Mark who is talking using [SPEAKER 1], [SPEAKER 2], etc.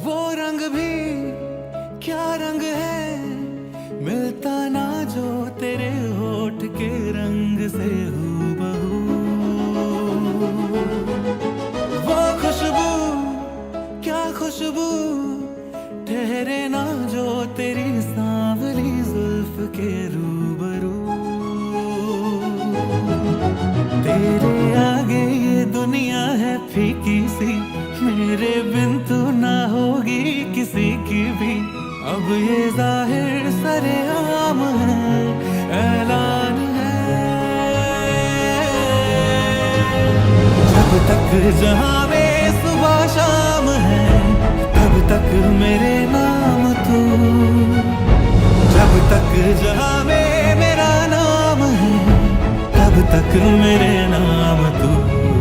[SPEAKER 1] वो रंग भी क्या रंग है, मिलता ना जो तेरे होठ के रंग से हूबहू। वो खुशबू क्या खुशबू, ठहरे ना जो तेरी सांवली जुल्फ के रूबरू। तेरे आगे ये दुनिया है फीकी सी, मेरे बिन तू ना होगी किसी की भी। अब ये जाहिर सरेआम है, ऐलान है। जब तक जहां में सुबह शाम है, तब तक मेरे नाम तू। जब तक जहां में मेरा नाम है, तब तक मेरे नाम तू।